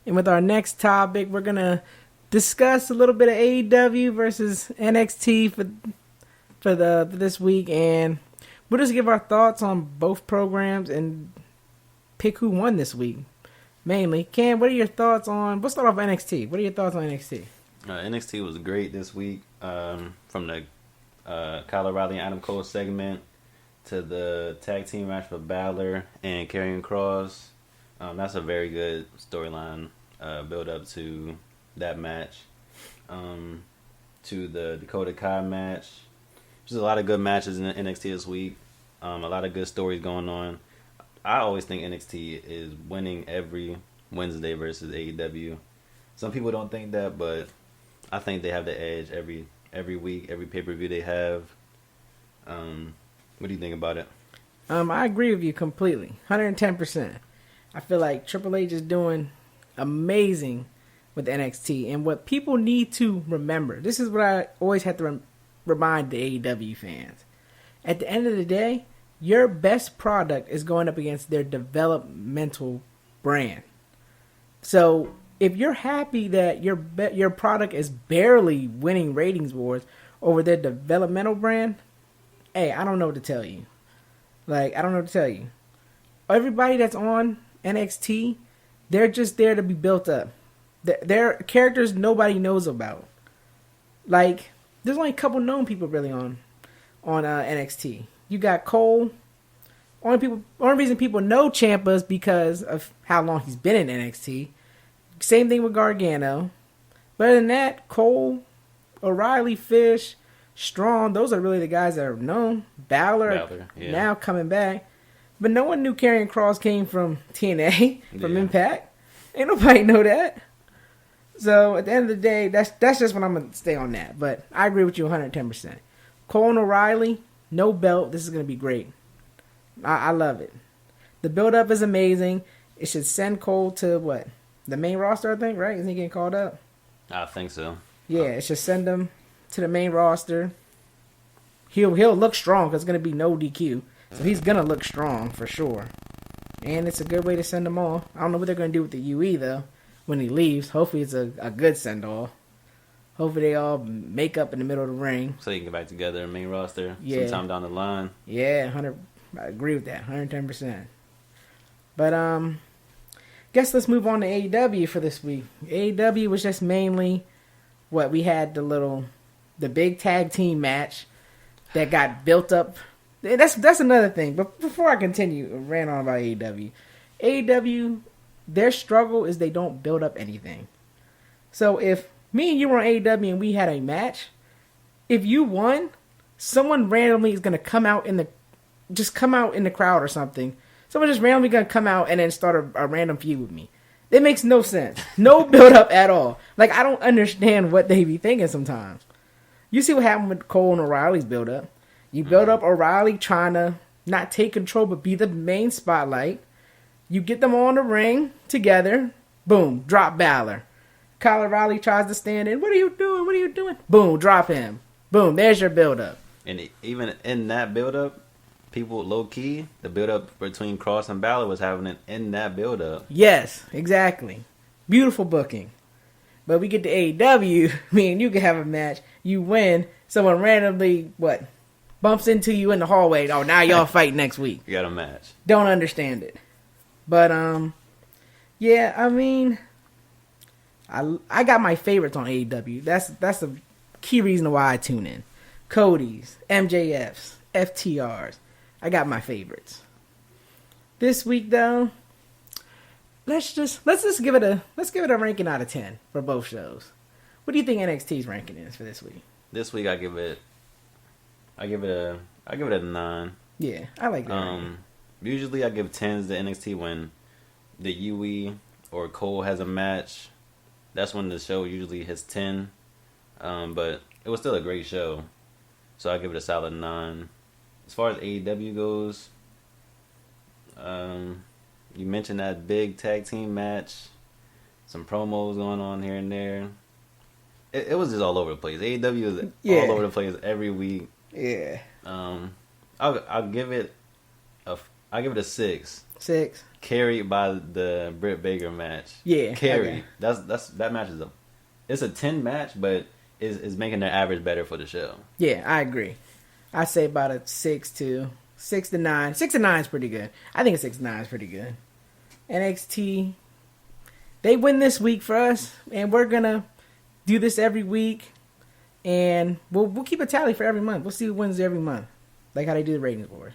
And with our next topic, we're going to discuss a little bit of AEW versus NXT for this week. And we'll just give our thoughts on both programs and pick who won this week. Mainly. Cam, what are your thoughts on... We'll start off NXT. What are your thoughts on NXT? NXT was great this week. From the Kyle O'Reilly and Adam Cole segment to the tag team match for Balor and Karrion Kross. That's a very good storyline build up to that match. To the Dakota Kai match. There's a lot of good matches in NXT this week. A lot of good stories going on. I always think NXT is winning every Wednesday versus AEW. Some people don't think that, but I think they have the edge every week, every pay-per-view they have. What do you think about it? I agree with you completely. 110%. I feel like Triple H is doing amazing with NXT. And what people need to remember, this is what I always have to remind the AEW fans. At the end of the day, your best product is going up against their developmental brand. So if you're happy that your product is barely winning ratings wars over their developmental brand, hey, I don't know what to tell you. I don't know what to tell you. Everybody that's on NXT, they're just there to be built up. They're characters nobody knows about. There's only a couple known people really on NXT. You got Cole. Only reason people know Ciampa is because of how long he's been in NXT. Same thing with Gargano. But other than that, Cole, O'Reilly, Fish, Strong, those are really the guys that are known. Balor yeah. Now coming back. But no one knew Karrion Kross came from TNA, from Impact. Ain't nobody know that. So at the end of the day, that's just what I'm going to stay on that. But I agree with you 110%. Cole and O'Reilly, no belt. This is going to be great. I love it. The build-up is amazing. It should send Cole to, what? The main roster, I think, right? Isn't he getting called up? I think so. Yeah, it should send him to the main roster. He'll look strong because it's going to be no DQ. So he's going to look strong for sure. And it's a good way to send them off. I don't know what they're going to do with the UE, though, when he leaves. Hopefully it's a good send-off. Hopefully they all make up in the middle of the ring. So you can get back together in main roster sometime down the line. Yeah, I agree with that, 110%. But guess let's move on to AEW for this week. AEW was just mainly what we had the big tag team match that got built up. That's another thing. But before I continue, I ran on about AEW. AEW, their struggle is they don't build up anything. So if me and you were on AEW and we had a match, if you won, someone randomly is gonna come out in the crowd or something. Someone just randomly gonna come out and then start a random feud with me. It makes no sense. No build up at all. I don't understand what they be thinking sometimes. You see what happened with Cole and O'Reilly's build up. You build up O'Reilly trying to not take control but be the main spotlight. You get them all in the ring together. Boom, drop Balor. Kyle O'Reilly tries to stand in. What are you doing? What are you doing? Boom, drop him. Boom, there's your build up. And even in that build up, people low key, the build up between Kross and Balor was happening in that build up. Yes, exactly. Beautiful booking. But we get to AEW, me and you can have a match. You win. Someone randomly, bumps into you in the hallway. Oh, now y'all fight next week. You got a match. Don't understand it. But, yeah, I mean, I got my favorites on AEW. That's a key reason why I tune in. Cody's, MJF's, FTR's. I got my favorites. This week, though, let's just give it a ranking out of 10 for both shows. What do you think NXT's ranking is for this week? This week I give it a 9. Yeah, I like that. Usually I give 10s to NXT when the UE or Cole has a match. That's when the show usually hits 10. But it was still a great show. So I give it a solid 9. As far as AEW goes, you mentioned that big tag team match. Some promos going on here and there. It was just all over the place. AEW is all over the place every week. Yeah. I'll give it a 6. 6. Carried by the Britt Baker match. Yeah. Carried. Okay. That match is it's a 10 match, but is making their average better for the show. Yeah, I agree. I say about a 6 to 9. 6 to 9 is pretty good. I think a 6 to 9 is pretty good. NXT, they win this week for us, and we're gonna do this every week, and we'll keep a tally for every month. We'll see who wins every month, like how they do the ratings board.